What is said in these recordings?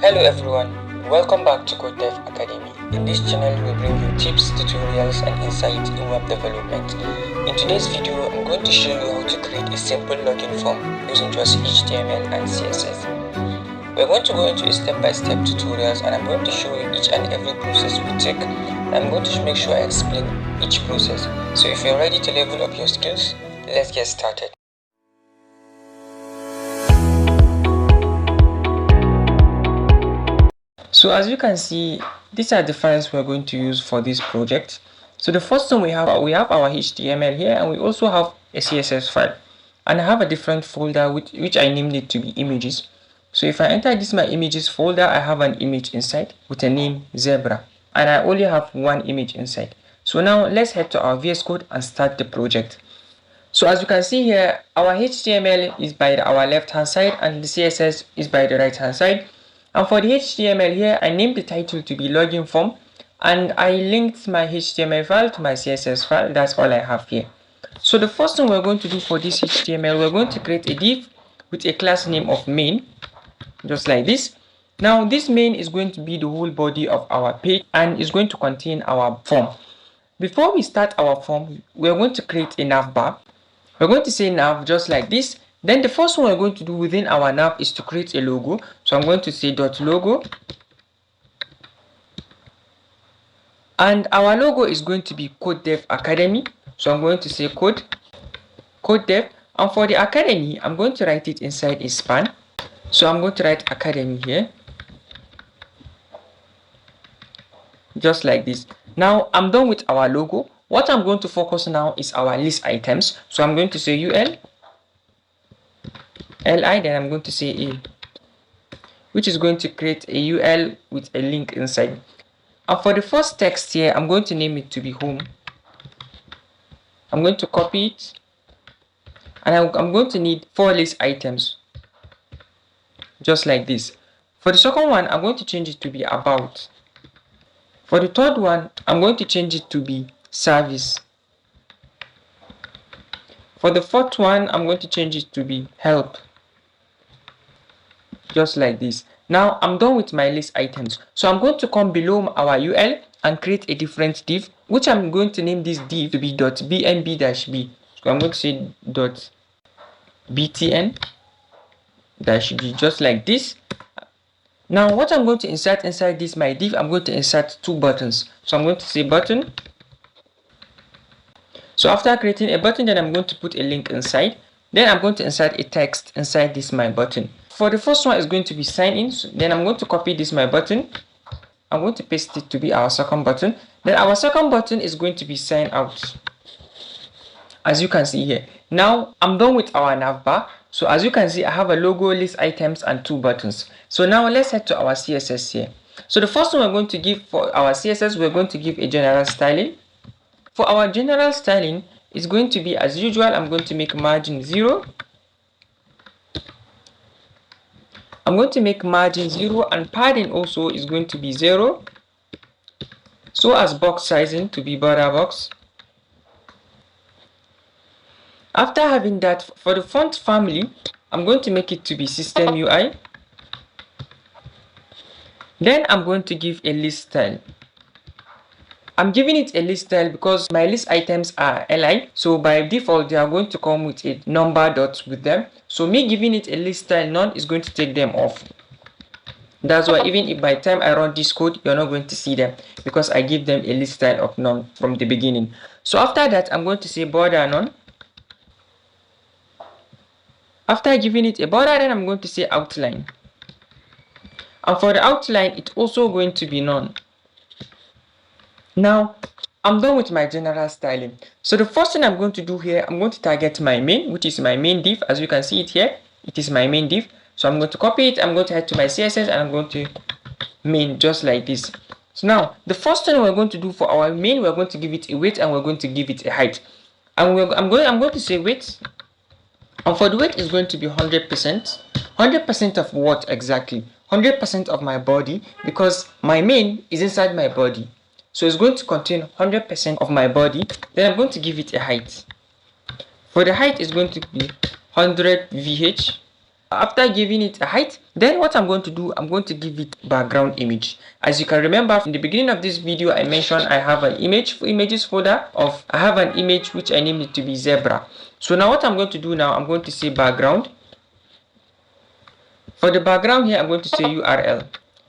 Hello everyone, welcome back to Code Dev Academy. In this channel, we bring you tips, tutorials, and insights in web development. In today's video, I'm going to show you how to create a simple login form using just HTML and CSS. We're going to go into a step-by-step tutorials, and I'm going to show you each and every process we take. I'm going to make sure I explain each process. So if you're ready to level up your skills, let's get started. So as you can see, these are the files we're going to use for this project. So the first one we have our HTML here, and we also have a CSS file. And I have a different folder which I named it to be images. So if I enter this my images folder, I have an image inside with a name zebra. And I only have one image inside. So now let's head to our VS Code and start the project. So as you can see here, our HTML is by our left hand side and the CSS is by the right hand side. And for the HTML here, I named the title to be login form, and I linked my HTML file to my CSS file. That's all I have here. So the first thing we're going to do for this HTML, we're going to create a div with a class name of main, just like this. Now this main is going to be the whole body of our page and is going to contain our form. Before we start our form, we're going to create a nav bar. We're going to say nav just like this. Then the first one we're going to do within our nav is to create a logo. So I'm going to say .logo. And our logo is going to be Code Dev Academy. So I'm going to say Code Dev. And for the Academy, I'm going to write it inside a span. So I'm going to write Academy here. Just like this. Now I'm done with our logo. What I'm going to focus now is our list items. So I'm going to say UL. Li, then I'm going to say a, which is going to create a UL with a link inside. And for the first text here, I'm going to name it to be home. I'm going to copy it, and I'm going to need 4 list items, just like this. For the second one, I'm going to change it to be about. For the third one, I'm going to change it to be service. For the fourth one, I'm going to change it to be help. Just like this. Now I'm done with my list items. So I'm going to come below our UL and create a different div, which I'm going to name this div to be .bnb-b. So I'm going to say .btn-b, just like this. Now what I'm going to insert inside this my div, I'm going to insert 2 buttons. So I'm going to say button. So after creating a button, then I'm going to put a link inside. Then I'm going to insert a text inside this my button. For the first one is going to be sign in. So then I'm going to copy this my button. I'm going to paste it to be our second button. Then our second button is going to be sign out, as you can see here. Now I'm done with our nav bar. So as you can see, I have a logo, list items, and 2 buttons. So now let's head to our CSS here. So the first one we're going to give for our CSS, we're going to give a general styling. For our general styling, it's going to be as usual. I'm going to make margin 0. I'm going to make margin 0, and padding also is going to be 0. So as box sizing to be border box. After having that, for the font family, I'm going to make it to be system UI. Then I'm going to give a list style. I'm giving it a list style because my list items are li, so by default they are going to come with a number dot with them. So me giving it a list style none is going to take them off. That's why even if by the time I run this code, you're not going to see them, because I give them a list style of none from the beginning. So after that, I'm going to say border none. After giving it a border, then I'm going to say outline. And for the outline, it's also going to be none. Now I'm done with my general styling. So the first thing I'm going to do here, I'm going to target my main, which is my main div. As you can see it here, it is my main div. So I'm going to copy it. I'm going to head to my CSS and I'm going to main, just like this. So now the first thing we're going to do for our main, we're going to give it a width and we're going to give it a height. And I'm going to say width. And for the width is going to be 100%. 100% of what exactly? 100% of my body, because my main is inside my body. So it's going to contain 100% of my body. Then I'm going to give it a height. For the height is going to be 100 VH. After giving it a height, then what I'm going to do, I'm going to give it background image. As you can remember in the beginning of this video, I mentioned I have an images folder of, I have an image which I named it to be zebra. So now what I'm going to do now, I'm going to say background. For the background here, I'm going to say URL.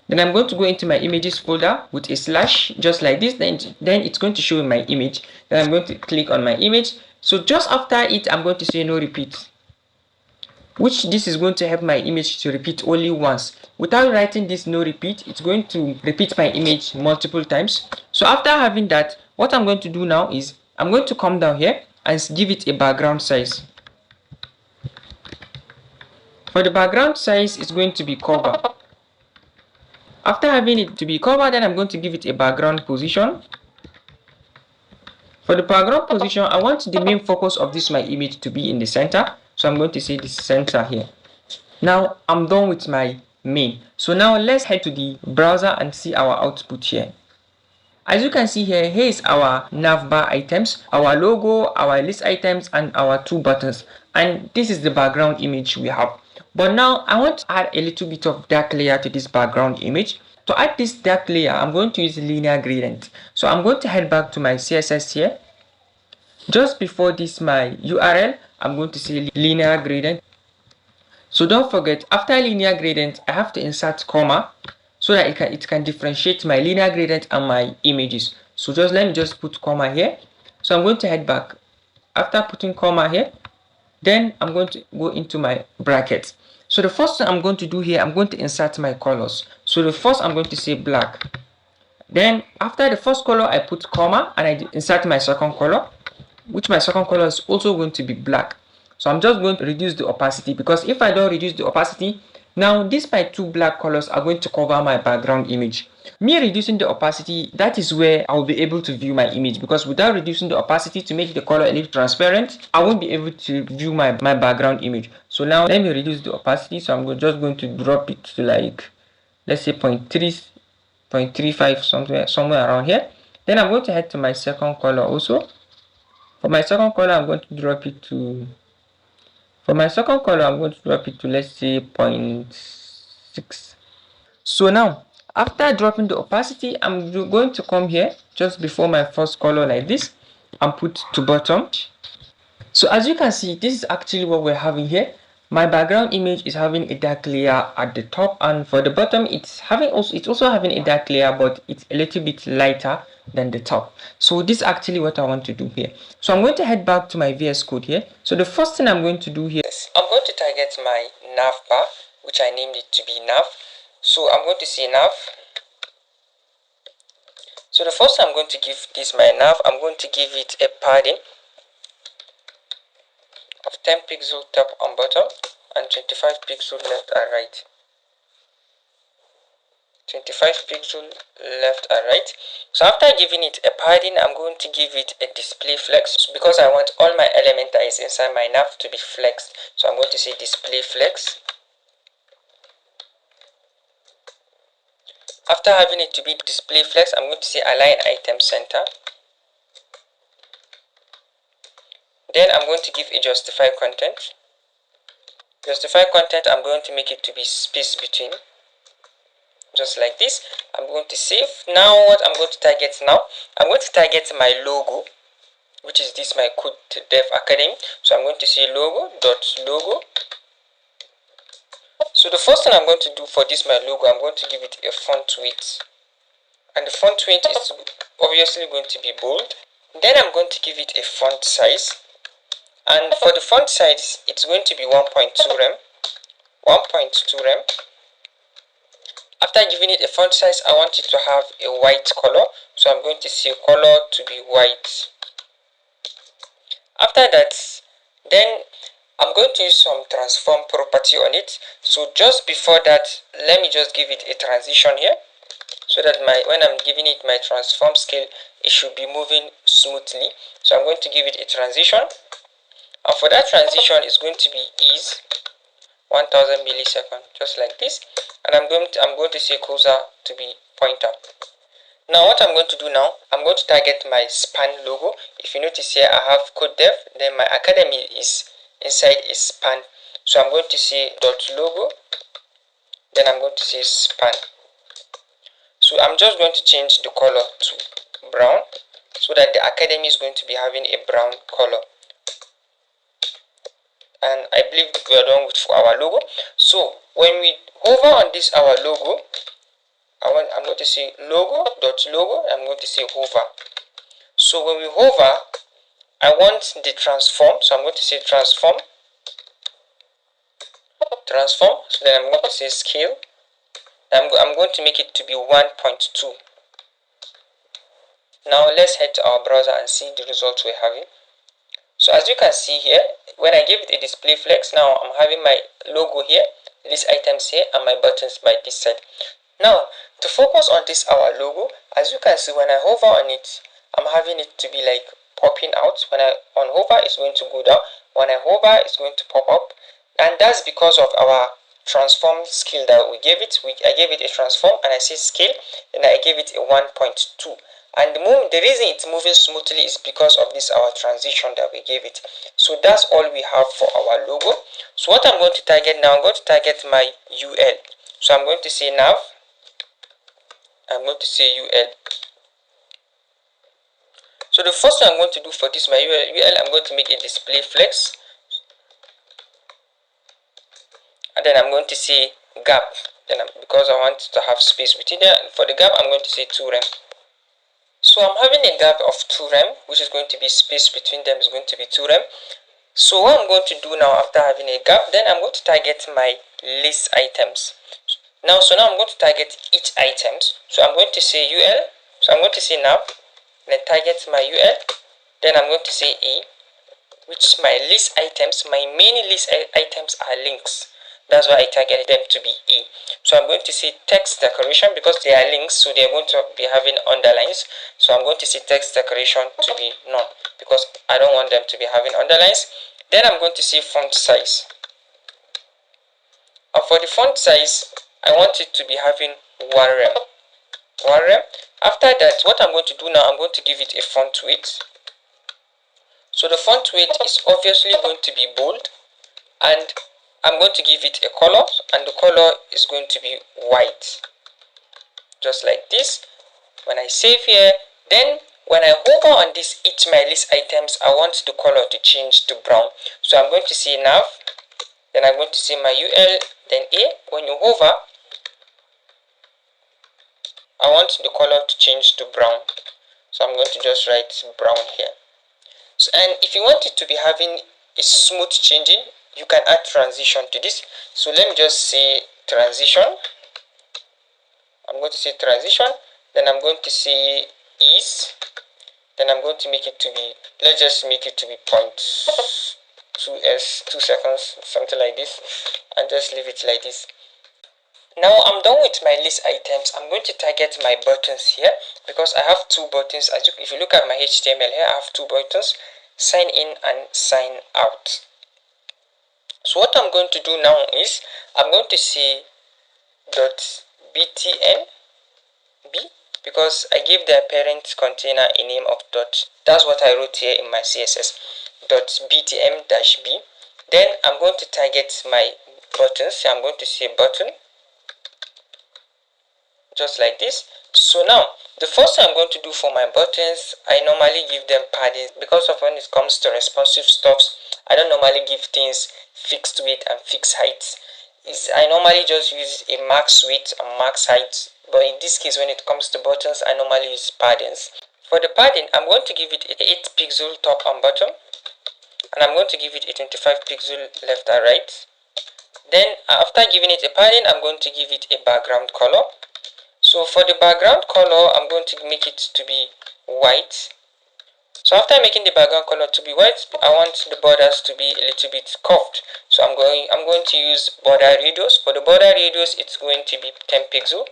Then I'm going to go into my images folder with a slash, just like this. Then it's going to show my image. Then I'm going to click on my image. So just after it, I'm going to say no repeat, which this is going to help my image to repeat only once. Without writing this no repeat, it's going to repeat my image multiple times. So after having that, what I'm going to do now is I'm going to come down here and give it a background size. For the background size, it's going to be cover. After having it to be covered, then I'm going to give it a background position. For the background position, I want the main focus of this my image to be in the center. So I'm going to say the center here. Now I'm done with my main. So now let's head to the browser and see our output here. As you can see here, here is our navbar items, our logo, our list items, and our two buttons. And this is the background image we have. But now I want to add a little bit of dark layer to this background image. To add this dark layer, I'm going to use linear gradient. So I'm going to head back to my CSS here. Just before this my URL, I'm going to say linear gradient. So don't forget, after linear gradient, I have to insert comma so that it can differentiate my linear gradient and my images. So let me just put comma here. So I'm going to head back. After putting comma here, then I'm going to go into my brackets. So the first thing I'm going to do here, I'm going to insert my colors. So the first I'm going to say black. Then after the first color, I put comma and I insert my second color, which my second color is also going to be black. So I'm just going to reduce the opacity, because if I don't reduce the opacity, now these my two black colors are going to cover my background image. Me reducing the opacity, that is where I'll be able to view my image, because without reducing the opacity to make the color a little transparent, I won't be able to view my background image. So now let me reduce the opacity. So I'm just going to drop it to like, let's say 0.3, 0.35, somewhere around here. Then I'm going to head to my second color also. For my second color, I'm going to drop it to, let's say 0.6. So now, after dropping the opacity, I'm going to come here just before my first color like this and put to bottom. So as you can see, this is actually what we're having here. My background image is having a dark layer at the top, and for the bottom, it's also having a dark layer, but it's a little bit lighter than the top. So this is actually what I want to do here. So I'm going to head back to my VS Code here. So the first thing I'm going to do here is I'm going to target my nav bar, which I named it to be nav. So I'm going to say nav. So the first I'm going to give this my nav, I'm going to give it a padding of 10 pixels top and bottom and 25 pixels left and right. 25 pixels left and right. So after giving it a padding, I'm going to give it a display flex, because I want all my element that is inside my nav to be flexed. So I'm going to say display flex. After having it to be display flex, I'm going to say align item center. Then I'm going to give a justify content. Justify content, I'm going to make it to be space between, just like this. I'm going to save. Now what I'm going to target now, I'm going to target my logo, which is this my Code Dev Academy. So I'm going to say logo.logo. So the first thing I'm going to do for this my logo, I'm going to give it a font weight, and the font weight is obviously going to be bold. Then I'm going to give it a font size, and for the font size, it's going to be 1.2 rem. 1.2 rem. After giving it a font size, I want it to have a white color, so I'm going to say color to be white. After that, then I'm going to use some transform property on it. So just before that, let me just give it a transition here, so that when I'm giving it my transform scale, it should be moving smoothly. So I'm going to give it a transition, and for that transition, it's going to be ease 1000 milliseconds, just like this. And I'm going to say cursor to be pointer. Now what I'm going to do now, I'm going to target my span logo. If you notice here, I have Code Dev, then my academy is inside a span. So I'm going to say .logo, then I'm going to say span. So I'm just going to change the color to brown so that the academy is going to be having a brown color. And I believe we are done with our logo. So when we hover on this our logo, I'm going to say logo.logo, I'm going to say hover. So when we hover, I want the transform, so I'm going to say transform. So then I'm going to say scale. I'm going to make it to be 1.2. Now let's head to our browser and see the results we're having. So as you can see here, when I give it a display flex, now I'm having my logo here, these items here, and my buttons by this side. Now, to focus on this our logo, as you can see, when I hover on it, I'm having it to be like popping out. When I on hover, it's going to go down. When I hover, it's going to pop up. And that's because of our transform skill that we gave it. I gave it a transform and I say scale, and I gave it a 1.2. And the reason it's moving smoothly is because of this our transition that we gave it. So that's all we have for our logo. So what I'm going to target now, I'm going to target my UL. So I'm going to say nav, I'm going to say UL. So the first thing I'm going to do for this my UL, I'm going to make a display flex, and then I'm going to say gap. Then because I want to have space within there, for the gap I'm going to say 2 rem. So I'm having a gap of 2 rem, which is going to be space between them is going to be 2 rem. So what I'm going to do now after having a gap, then I'm going to target my list items. Now I'm going to target each items. So I'm going to say UL, so I'm going to say nav, then target my UL, then I'm going to say E, which my list items, my main list items are links. That's why I target them to be E. So I'm going to say text decoration because they are links, so they're going to be having underlines. So I'm going to say text decoration to be none because I don't want them to be having underlines. Then I'm going to say font size. And for the font size, I want it to be having 1 rem. 1 rem. After that, what I'm going to do now, I'm going to give it a font weight. So the font weight is obviously going to be bold, and I'm going to give it a color, and the color is going to be white, just like this. When I save here, then when I hover on this each my list items, I want the color to change to brown. So I'm going to say nav, then I'm going to say my UL, then A. When you hover, I want the color to change to brown. So I'm going to just write brown here. So, and if you want it to be having a smooth changing, you can add transition to this. So let me just say transition. I'm going to say transition, then I'm going to say ease, then I'm going to make it to be, let's just make it to be 2 seconds, something like this, and just leave it like this. Now I'm done with my list items. I'm going to target my buttons here because I have 2 buttons. If you look at my HTML here, I have 2 buttons, sign in and sign out. So what I'm going to do now is I'm going to say .btn b because I gave the parent container a name of dot. That's what I wrote here in my CSS. .btm-b. Then I'm going to target my buttons. I'm going to say button, just like this. So now the first thing I'm going to do for my buttons, I normally give them padding because of when it comes to responsive stuffs. I don't normally give things fixed width and fixed height. I normally just use a max width and max height, but in this case when it comes to buttons, I normally use paddings. For the padding, I'm going to give it 8 pixel top and bottom, and I'm going to give it a 25 pixel left and right. Then after giving it a padding, I'm going to give it a background color. So for the background color, I'm going to make it to be white. So after making the background color to be white, I want the borders to be a little bit curved. So I'm going to use border radius. For the border radius, it's going to be 10 pixel.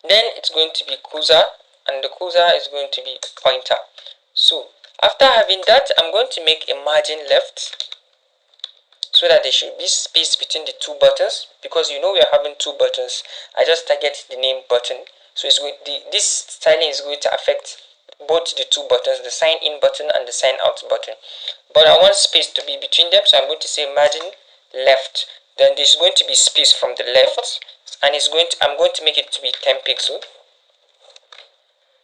Then it's going to be cursor, and the cursor is going to be pointer. So after having that, I'm going to make a margin left so that there should be space between the 2 buttons, because you know we are having 2 buttons. I just target the name button, so it's going this styling is going to affect both the 2 buttons, the sign in button and the sign out button, but I want space to be between them, so I'm going to say margin left, then there's going to be space from the left, and I'm going to make it to be 10 pixels.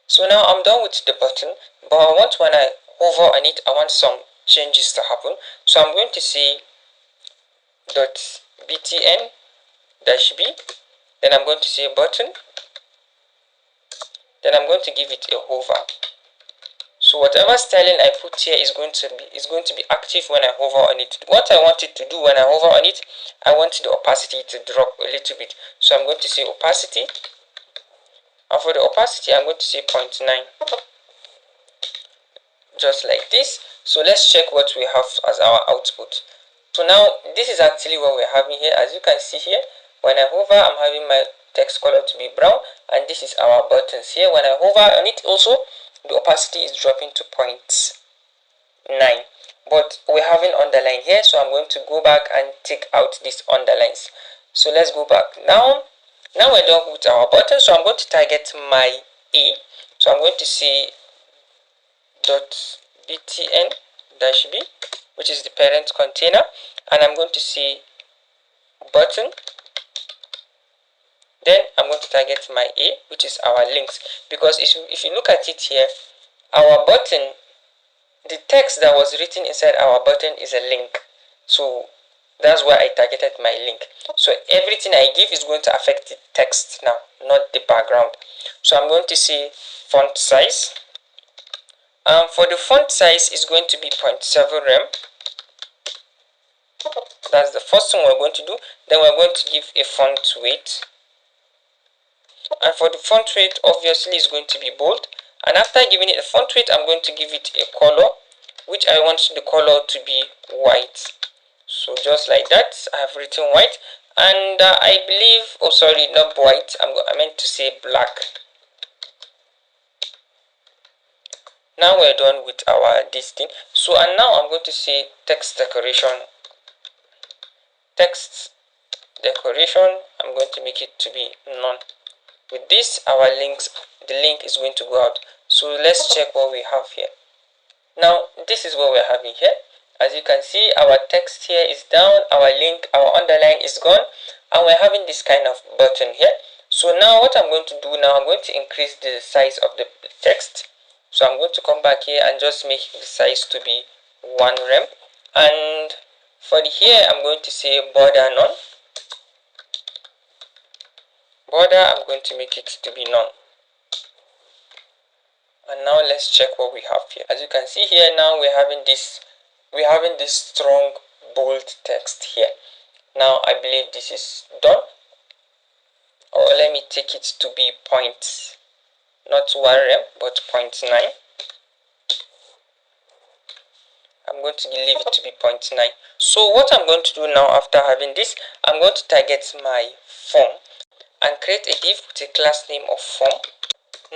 So now I'm done with the button, but I want, when I hover on it, I want some changes to happen. So I'm going to say .btn -b, then I'm going to say button, then I'm going to give it a hover. So whatever styling I put here is going to be active when I hover on it. What I want it to do when I hover on it, I want the opacity to drop a little bit. So I'm going to say opacity, and for the opacity I'm going to say 0.9, just like this. So let's check what we have as our output. So now this is actually what we're having here. As you can see here, when I hover, I'm having my text color to be brown, and this is our buttons here. When I hover on it also, the opacity is dropping to 0.9, but we're having underline here, so I'm going to go back and take out these underlines. So let's go back. Now we're done with our button, so I'm going to target my A. So I'm going to say .btn -b, which is the parent container, and I'm going to say button. Then I'm going to target my A, which is our links, because if you look at it here, our button, the text that was written inside our button is a link. So that's why I targeted my link. So everything I give is going to affect the text now, not the background. So I'm going to say font size. For the font size is going to be 0.7 rem. That's the first thing we're going to do. Then we're going to give a font weight. And for the font weight, obviously is going to be bold. And after giving it a font weight, I'm going to give it a color, which I want the color to be white. So just like that, I have written white, and I believe, oh sorry, not white, I meant to say black. Now we're done with our this thing. So and now I'm going to say text decoration. Text decoration, I'm going to make it to be none. With this, our links, the link is going to go out. So let's check what we have here. Now this is what we're having here. As you can see, our text here is down, our link, our underline is gone, and we're having this kind of button here. So now what I'm going to do now, I'm going to increase the size of the text. So I'm going to come back here and just make the size to be 1 rem. And for the here, I'm going to say border none. Border, I'm going to make it to be none. And now let's check what we have here. As you can see here, now we're having this strong bold text here. Now I believe this is done. Or let me take it to be not 1 rem, but 0.9. I'm going to leave it to be 0.9. So what I'm going to do now after having this, I'm going to target my form and create a div with a class name of form.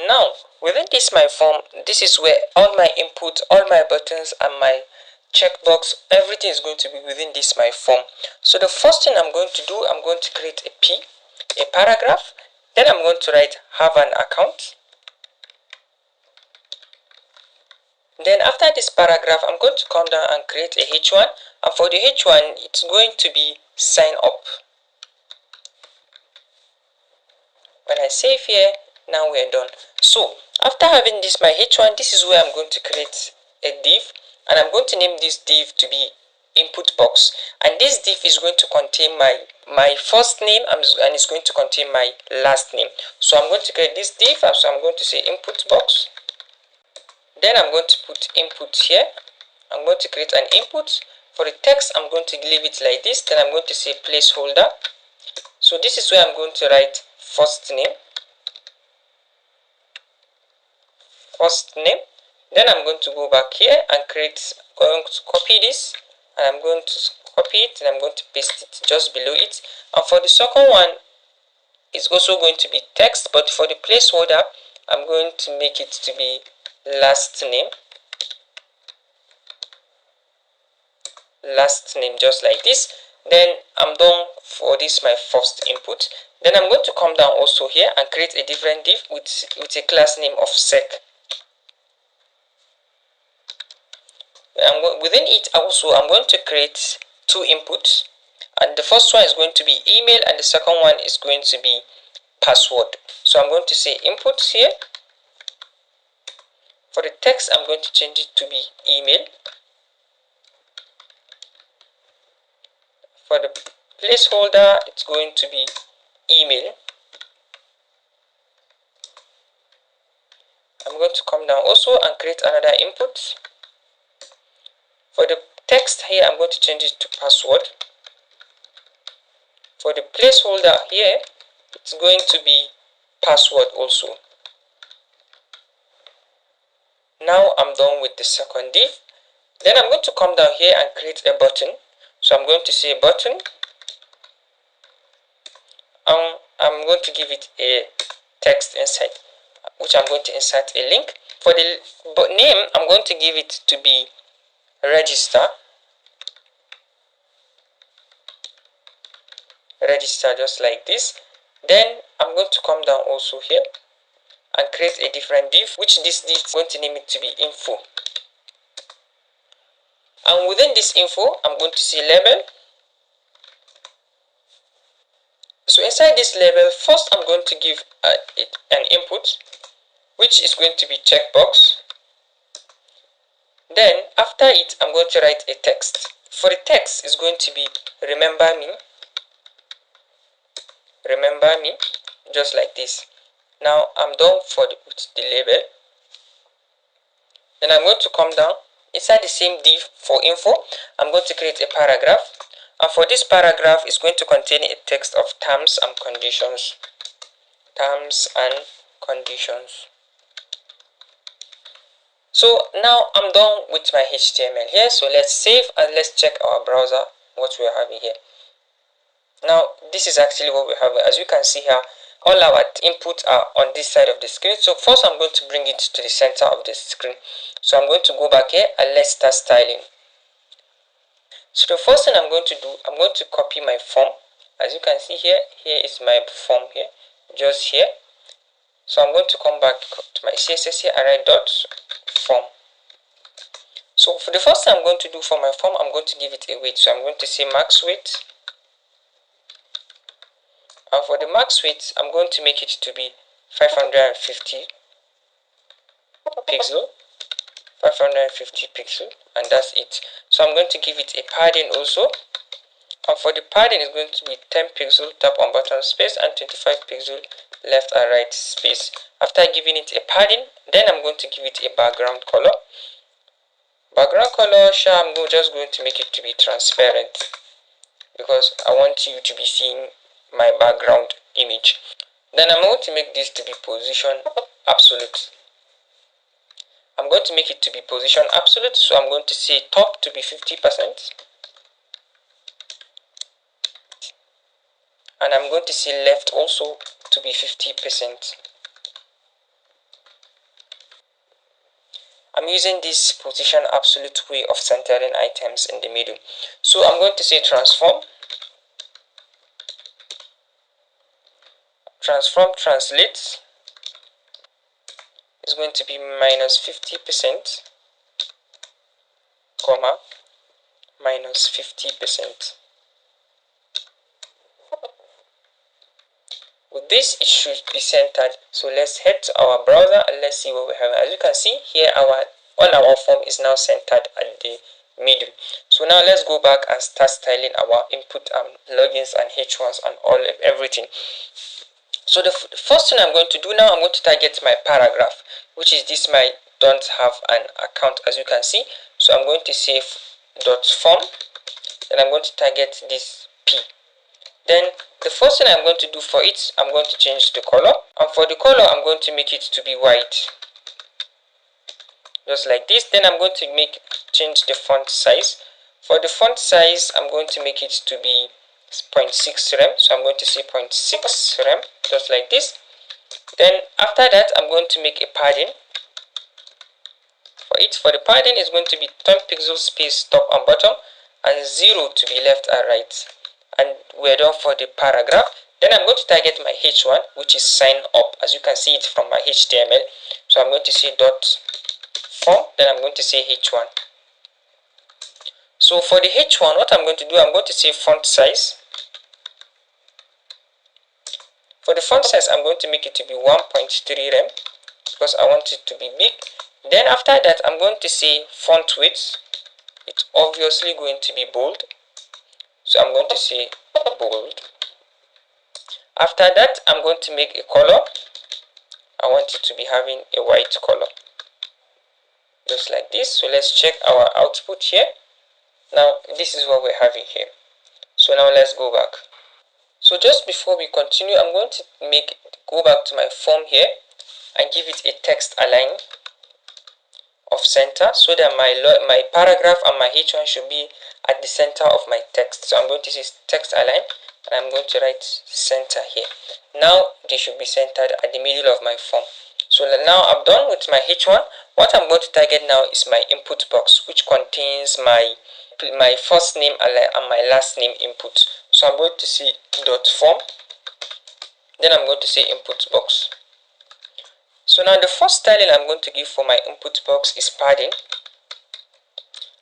Now within this my form, this is where all my input, all my buttons and my checkbox, everything is going to be within this my form. So the first thing I'm going to do, I'm going to create a paragraph. Then I'm going to write have an account. Then after this paragraph, I'm going to come down and create a H1, and for the H1 it's going to be sign up. When I save here, now we're done. So after having this my H1, this is where I'm going to create a div, and I'm going to name this div to be input box, and this div is going to contain my first name and it's going to contain my last name. So I'm going to create this div, so I'm going to say input box. Then I'm going to put input here. I'm going to create an input. For the text, I'm going to leave it like this. Then I'm going to say placeholder. So this is where I'm going to write first name. Then I'm going to go back here and going to copy this, and I'm going to copy it and I'm going to paste it just below it. And for the second one, it's also going to be text, but for the placeholder, I'm going to make it to be last name, just like this. Then I'm done for this my first input. Then I'm going to come down also here and create a different div with a class name of sec. And within it also, I'm going to create two inputs. and the first one is going to be email and the second one is going to be password. So I'm going to say input here. For the text, I'm going to change it to be email. For the placeholder, it's going to be email. I'm going to come down also and create another input. For the text here, I'm going to change it to password. For the placeholder here, it's going to be password also. Now I'm done with the second div. Then I'm going to come down here and create a button. So I'm going to say button. I'm going to give it a text inside, which I'm going to insert a link. For the name, I'm going to give it to be register. Register, just like this. Then I'm going to come down also here and create a different div, which this div is going to name it to be info. And within this info, I'm going to say label. So inside this label, first I'm going to give an input, which is going to be checkbox. Then after it, I'm going to write a text. For the text, is going to be remember me. Remember me, just like this. Now I'm done with the label. Then I'm going to come down inside the same div for info. I'm going to create a paragraph, and for this paragraph is going to contain a text of terms and conditions. Terms and conditions. So now I'm done with my HTML here. So let's save and let's check our browser what we're having here. Now this is actually what we have. As you can see here, all our inputs are on this side of the screen. So first I'm going to bring it to the center of the screen. So I'm going to go back here and let's start styling. So the first thing I'm going to do, I'm going to copy my form. As you can see here, here is my form here, just here. So I'm going to come back to my CSS here and write dot form. So for the first thing I'm going to do for my form, I'm going to give it a weight. So I'm going to say max weight. And for the max weight, I'm going to make it to be 550 pixel. 550 pixel, and that's it. So I'm going to give it a padding also. And for the padding, is going to be 10 pixel top and bottom space and 25 pixel left and right space. After giving it a padding, then I'm going to give it a background color. Background color, sure, I'm just going to make it to be transparent because I want you to be seeing my background image. Then I'm going to make this to be position absolute. I'm going to make it to be position absolute, so I'm going to say top to be 50%. And I'm going to say left also to be 50%. I'm using this position absolute way of centering items in the middle. So I'm going to say transform. Transform translate is going to be minus 50%, comma, minus 50%. With this, it should be centered. So let's head to our browser and let's see what we have. As you can see here, all our form is now centered at the middle. So now let's go back and start styling our input and logins and H1s and everything. So the first thing I'm going to do now, I'm going to target my paragraph, which is this my don't have an account, as you can see. So I'm going to say dot form, then I'm going to target this P. Then the first thing I'm going to do for it, I'm going to change the color, and for the color I'm going to make it to be white, just like this. Then I'm going to change the font size. For the font size, I'm going to make it to be 0.6 rem, so I'm going to say 0.6 rem, just like this. Then after that, I'm going to make a padding for it. For the padding, is going to be 10 pixel space top and bottom and 0 to be left and right. And we're done for the paragraph. Then I'm going to target my H1, which is sign up, as you can see it from my HTML. So I'm going to say dot form, then I'm going to say H1. So for the H1, what I'm going to do, I'm going to say font size. For the font size, I'm going to make it to be 1.3 rem because I want it to be big. Then after that, I'm going to say font width. It's obviously going to be bold, so I'm going to say bold. After that, I'm going to make a color. I want it to be having a white color, just like this. So let's check our output here. Now this is what we're having here. So now let's go back. So just before we continue, I'm going to go back to my form here and give it a text align of center, so that my paragraph and my H1 should be at the center of my text. So I'm going to say text align, and I'm going to write center here. Now they should be centered at the middle of my form. So now I'm done with my H1. What I'm going to target now is my input box, which contains my first name and my last name input. So I'm going to say dot form, then I'm going to say input box. So now the first styling I'm going to give for my input box is padding,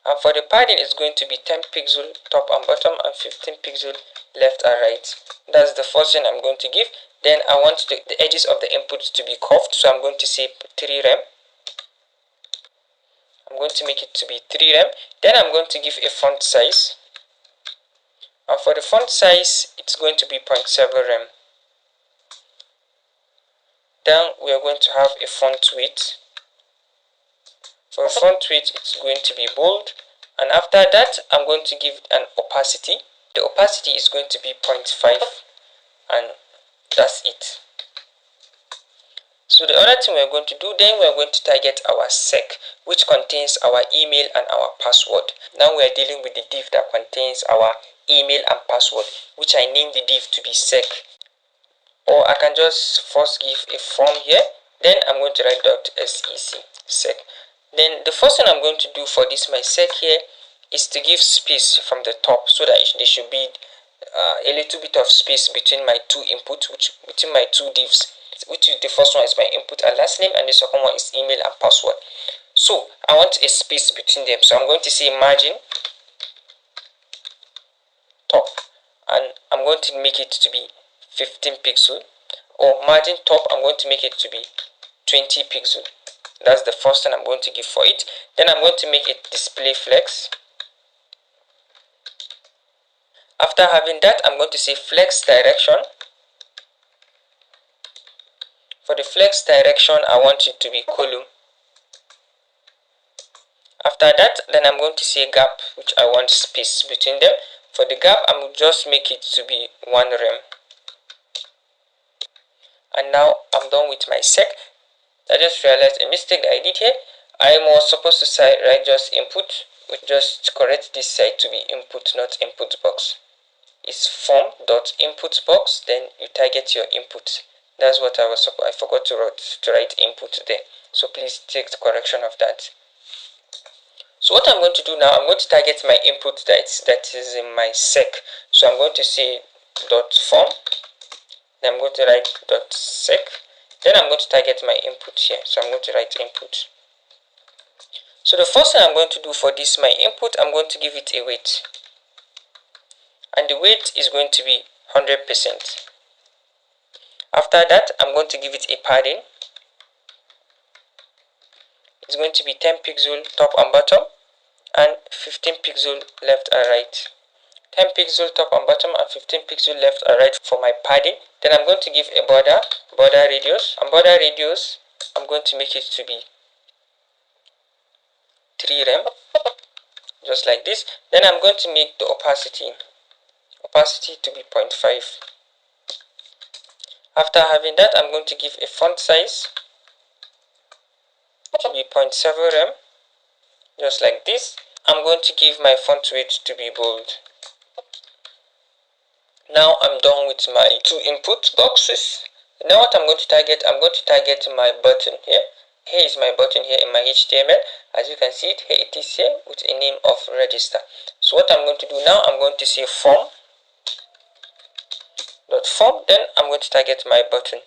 and for the padding it's going to be 10 pixel top and bottom and 15 pixel left and right. That's the first thing I'm going to give. Then I want the edges of the input to be curved, so I'm going to say 3 rem. I'm going to make it to be 3 rem. Then I'm going to give a font size, and for the font size it's going to be 0.7 rem. Then we are going to have a font width. For font width, it's going to be bold, and after that I'm going to give an opacity. The opacity is going to be 0.5, and that's it. So the other thing we're going to do, then we're going to target our sec, which contains our email and our password. Now we are dealing with the div that contains our email and password, which I named the div to be sec. Or I can just first give a form here, then I'm going to write .sec, sec. Then the first thing I'm going to do for this my sec here is to give space from the top, so that there should be a little bit of space between my two inputs, between my two divs, which is the first one is my input and last name, and the second one is email and password. So I want a space between them, so I'm going to say margin top, and I'm going to make it to be 15 pixel, or margin top I'm going to make it to be 20 pixel. That's the first thing I'm going to give for it. Then I'm going to make it display flex. After having that, I'm going to say flex direction. For the flex direction, I want it to be column. After that, then I'm going to say gap, which I want space between them. For the gap, I will just make it to be 1 rem. And now I'm done with my sec. I just realized a mistake that I did here. I was supposed to write just input. We just correct this side to be input, not input box. It's form.input box, then you target your input. That's what I forgot to write input there. So please take the correction of that. So what I'm going to do now, I'm going to target my input that is in my sec. So I'm going to say .form. Then I'm going to write .sec. Then I'm going to target my input here. So I'm going to write input. So the first thing I'm going to do for this my input, I'm going to give it a weight. And the weight is going to be 100%. After that, I'm going to give it a padding. It's going to be 10 pixel top and bottom, and 15 pixel left and right. 10 pixel top and bottom and 15 pixel left and right for my padding. Then I'm going to give a border radius, and border radius I'm going to make it to be 3 rem, just like this. Then I'm going to make the opacity to be 0.5. After having that, I'm going to give a font size to be 0.7 rem, just like this. I'm going to give my font weight to be bold. Now I'm done with my two input boxes. Now what I'm going to target, my button here. Here is my button here in my HTML. As you can see it, here it is here with a name of register. So what I'm going to do now, I'm going to say form. .form, then I'm going to target my button.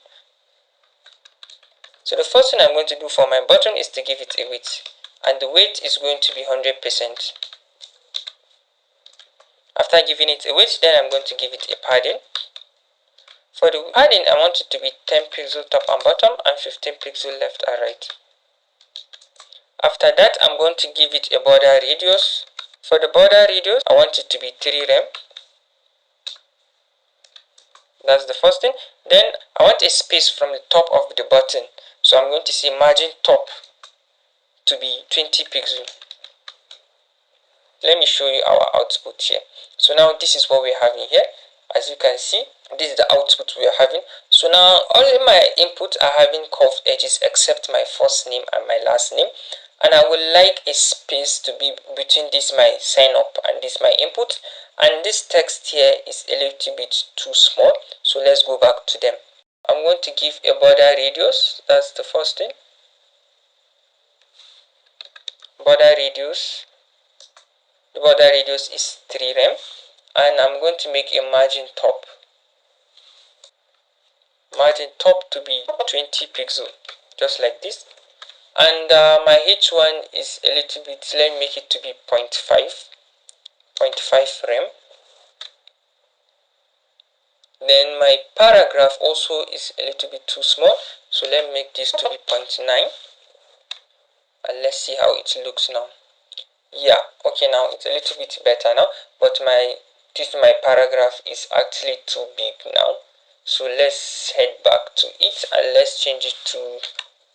So the first thing I'm going to do for my button is to give it a weight, and the weight is going to be 100%. After giving it a weight, then I'm going to give it a padding. For the padding, I want it to be 10 pixel top and bottom and 15 pixel left and right. After that, I'm going to give it a border radius. For the border radius, I want it to be 3 rem. That's the first thing. Then I want a space from the top of the button. So I'm going to say margin top to be 20 pixel. Let me show you our output here. So now this is what we're having here. As you can see, this is the output we are having. So now all my inputs are having curved edges except my first name and my last name. And I would like a space to be between this my sign up and this my input. And this text here is a little bit too small. So let's go back to them. I'm going to give a border radius. That's the first thing. Border radius. The border radius is 3 rem. And I'm going to make a margin top. Margin top to be 20 pixel. Just like this. And my H1 is a little bit, let me make it to be 0.5 rem. Then my paragraph also is a little bit too small, so let me make this to be 0.9, and let's see how it looks now. Yeah, okay, now it's a little bit better now, but my paragraph is actually too big now. So let's head back to it and let's change it to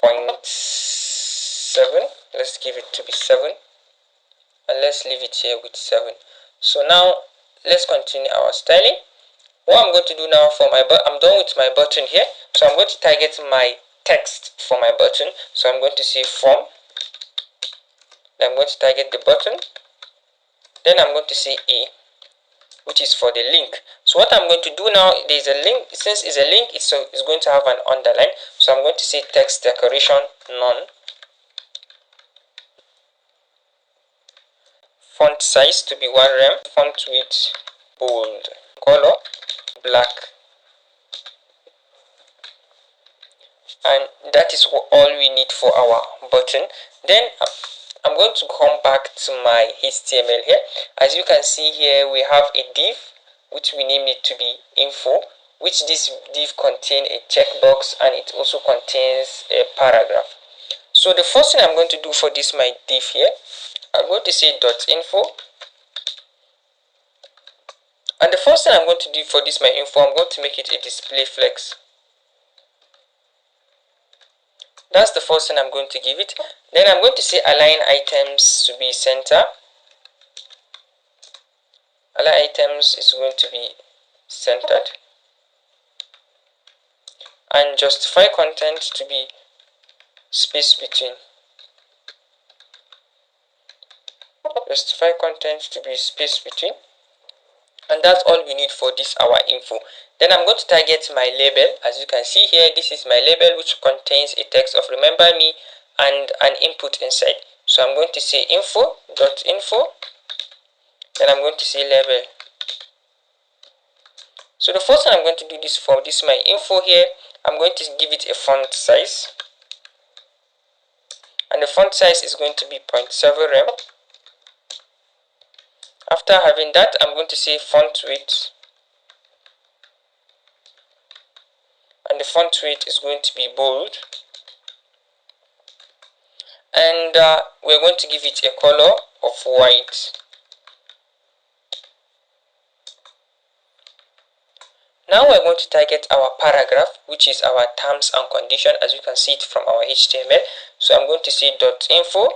0.7. Let's give it to be 7, and let's leave it here with 7. So now let's continue our styling. What I'm going to do now for my I'm done with my button here, so I'm going to target my text for my button. So I'm going to say form, then I'm going to target the button, then I'm going to say A, which is for the link. So what I'm going to do now, there's a link. Since it's a link, it's going to have an underline. So I'm going to say text decoration none. Font size to be 1 rem. Font width bold. Color black. And that is all we need for our button. Then I'm going to come back to my HTML here. As you can see here, we have a div which we name it to be info, which this div contains a checkbox and it also contains a paragraph. So the first thing I'm going to do for this my div here, I'm going to say .info, and the first thing I'm going to do for this my info, I'm going to make it a display flex. That's the first thing I'm going to give it. Then I'm going to say align items to be center. Align items is going to be centered. And justify content to be space between. Justify content to be space between. And that's all we need for this our info. Then I'm going to target my label. As you can see here, this is my label which contains a text of remember me and an input inside. So I'm going to say info.info, then I'm going to say label. So the first thing I'm going to do this for this my info here, I'm going to give it a font size, and the font size is going to be 0.7 rem. After having that, I'm going to say font width, and the font weight is going to be bold, and we're going to give it a color of white. Now we're going to target our paragraph, which is our terms and condition, as you can see it from our HTML. So I'm going to say .info,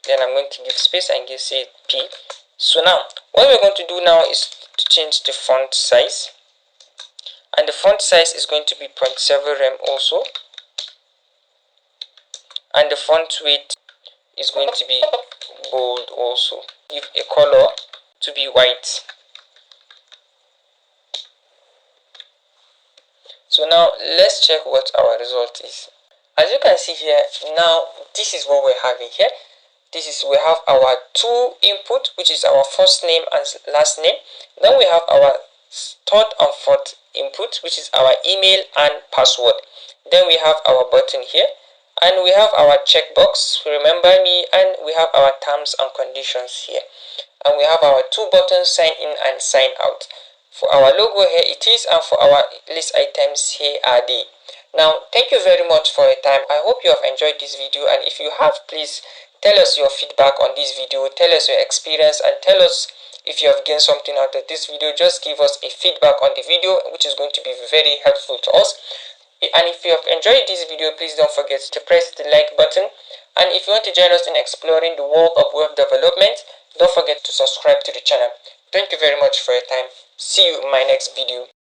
then I'm going to give space and say P. So now what we're going to do now is to change the font size, and the font size is going to be 0.7 rem also, and the font weight is going to be bold also. Give a color to be white. So now let's check what our result is. As you can see here, now this is what we're having here. We have our two input, which is our first name and last name. Then we have our third and fourth input, which is our email and password. Then we have our button here, And we have our checkbox, remember me, and we have our terms and conditions here. And we have our two buttons, sign in and sign out. For our logo here it is, and for our list items here are they. Now thank you very much for your time. I hope you have enjoyed this video, and if you have, please tell us your feedback on this video, tell us your experience, and tell us if you have gained something out of this video. Just give us a feedback on the video, which is going to be very helpful to us. And if you have enjoyed this video, please don't forget to press the like button. And if you want to join us in exploring the world of web development, don't forget to subscribe to the channel. Thank you very much for your time. See you in my next video.